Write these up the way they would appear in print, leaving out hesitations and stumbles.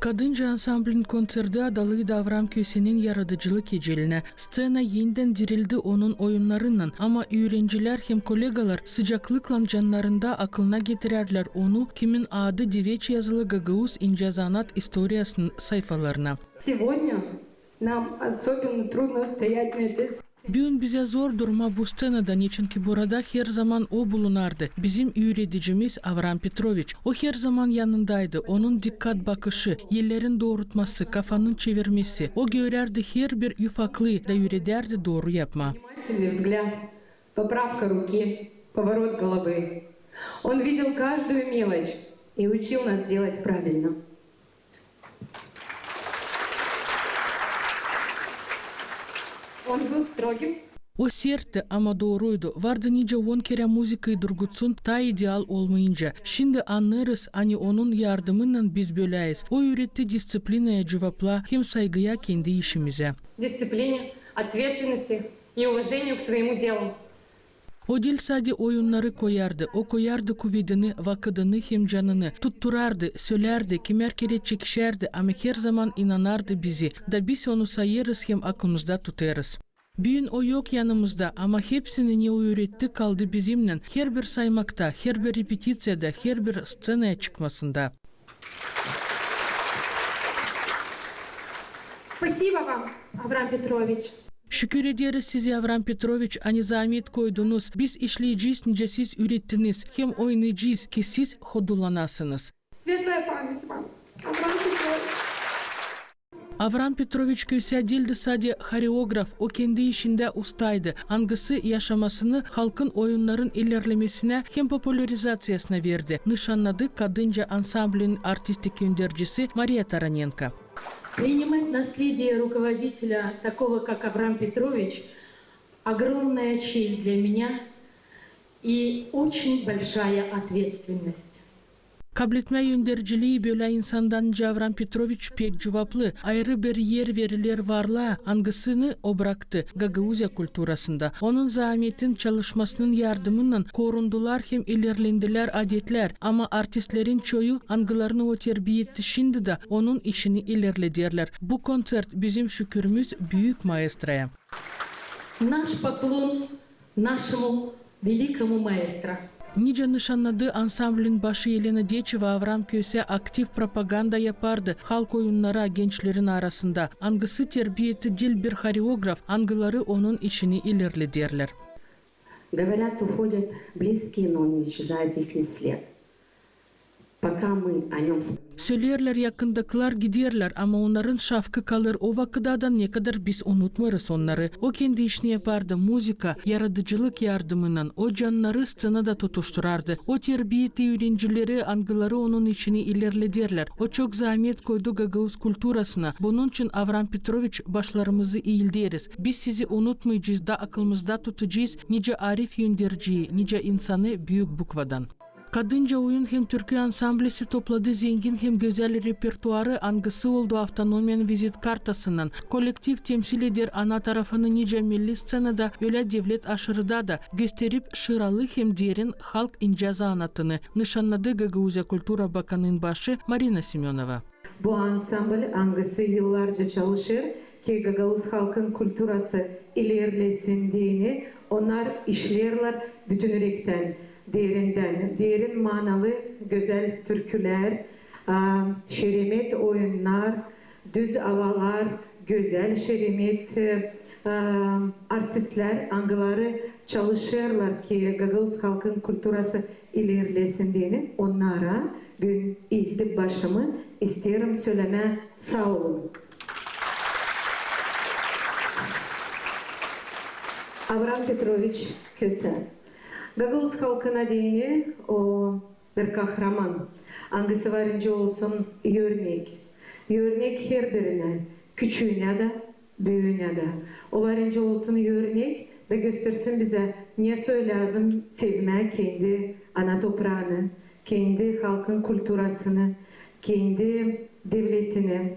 Kadınca ansamblin konserdi adalıydı Avram Köse'nin yaratıcılık eceline. Scena yeniden dirildi onun oyunlarından ama öğrenciler hem kolegalar sıcaklıkla canlarında aklına getirerler onu kimin adı direç yazılı Gagauz İnce Zanat istoriyasının sayfalarına. Сегодня нам особенно трудно стоять на этой сцене. Bugün bize zor durma bu scenada niçin ki burada her zaman o bulunardı. Bizim öğreticimiz Avram Petroviç. O her zaman yanındaydı. Onun dikkat bakışı, yerlerin doğrultması, kafanın çevirmesi. O görerdi her bir ufaklığı da öğrederdi doğru yapma. Внимательный взгляд, поправка руки, поворот головы. Он видел каждую мелочь и учил нас делать правильно. Он был строгим. O sertti ama doğruydu. Vardı nice 10 kere müzikayı durgutsun ta ideal olmayınca. Şimdi anlarız hani onun yardımıyla biz böyleyiz. O öğretti disiplinaya cevapla hem saygıya kendi işimize. Дисциплине, ответственности и уважению к своему делу. O dil sadece oyunları koyardı. O koyardı kuvvetini, vakıdını hem canını. Tutturardı, söylerdi, kimer kere çekişerdi ama her zaman inanardı bizi. Da biz onu sayarız hem aklımızda tutarız. Bugün o yok yanımızda ama hepsini ne öğretti kaldı bizimle. Her bir saymakta, her bir repetisyada, her bir scenaya çıkmasında. Спасибо вам, Авраам Петрович. Şükür ederiz size Avram Petroviç, hani zahmet koydunuz. Biz işleyeceğiz, nice siz ürettiniz. Hem oynayacağız ki siz hodulanasınız. Светлая память вам, Авраам Петрович. Avram Petroviç Köse değildi sadece koreograf, o kendi işinde ustaydı. Hangisi yaşamasını halkın oyunların ilerlemesine hem popülarizasyasına verdi. Nişanladı kadınca ansamblin artistik yöndericisi Maria Taranenko. Принимать наследие руководителя такого, как Авраам Петрович, огромная честь для меня и очень большая ответственность. Kabul etme yöndericiliği böyle insandan Avram Petroviç pek cevaplı. Ayrı bir yer verilir varlığa hangisini o bıraktı Gagauzya kulturasında. Onun zahmetin çalışmasının yardımıyla korundular hem ilerlendiler adetler. Ama artistlerin çoğu hangilerini o terbiye etti şimdi de onun işini ilerlederler. Bu konsert bizim şükürümüz büyük maestroya. Наш поклон нашему великому маэстро. Nice nişanladığı ansamblin başı Yelena Decheva Avram Köse aktif propaganda yapardı halk oyunları gençlerin arasında. Hangisi terbiyeti dil bir koreograf, hangileri onun işini ilerlederler. Говорят, уходят близкие, но не исчезает их след. Пока мы о нем Söylerler yakındakiler giderler ama onların şafkı kalır. O vakıda ne kadar biz unutmarız onları. O kendi işini yapardı. Müzika, yaratıcılık yardımıyla. O canları scenada tutuşturardı. O terbiyeti öğrencileri, hangileri onun işini ilerlederler. O çok zahmet koydu Gagauz kulturasına. Bunun için Avram Petroviç başlarımızı eğildiriz. Biz sizi unutmayacağız da aklımızda tutacağız. Nice arif yöndericiyi, nice insanı büyük bukvadan. Kadınca oyun hem türkü ansamblesi topladı zengin hem güzel repertuarı hangisi oldu avtonomiyanın vizit kartasından. Kolektif temsil eder ana tarafını nice milli scenada öyle devlet aşırıda da gösterip şıralı hem derin halk ince zanatını nişanladı Gagauzya Kultura Bakanı'nın başı Marina Semyonova. Bu ansambl hangisi yıllarca çalışır ki Gagauz halkın kulturası ilerlesin diyeni onlar işlerler bütün yürekten. Derinden, derin manalı güzel türküler, şeremet oyunlar, düz havalar, güzel şeremet artistler, hangileri çalışırlar ki Gagauz halkın kulturası ilerlesin diye onlara gün ilk başımı isterim söyleme sağ olun. Avram Petroviç Köse. Gagauz halkına dini o bir kahraman. Hangisi varınca olsun örnek. Örnek her birine, küçüğüne de, büyüğüne de. O varınca olsun örnek ve göstersin bize ne lazım sevmek kendi ana toprağını, kendi halkın kulturasını, kendi devletini.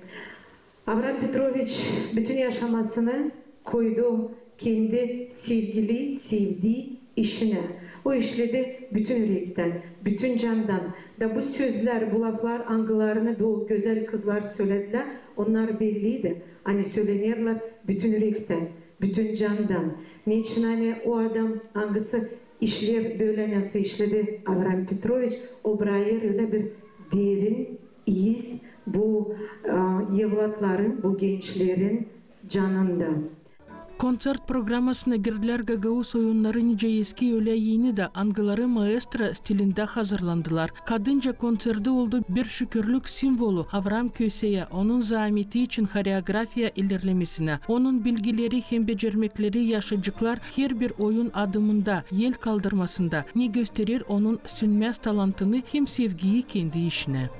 Avram Petroviç bütün yaşamasını koydu kendi sevdiği işine. O işledi bütün yürekten, bütün candan. Da bu sözler, bu laflar, angılarını bu güzel kızlar söylediler. Onlar belliydi. Hani söylenirler bütün yürekten, bütün candan. Niçin hani o adam hangisi işler böyle nasıl işledi Avram Petrovich, o bırakır öyle bir derin iz bu yevlatların, bu gençlerin canında. Konser programmasına girdiler Gagauz oyunları nice eski öyle yeni de angıları maestro stilinde hazırlandılar. Kadınca konserde oldu bir şükürlük simvolu Avram Köse'ye, onun zahmeti için koreografiya ilerlemesine, onun bilgileri hem becermekleri yaşayacaklar her bir oyun adımında, yel kaldırmasında ne gösterir onun sönmez talantını hem sevgiyi kendi işine.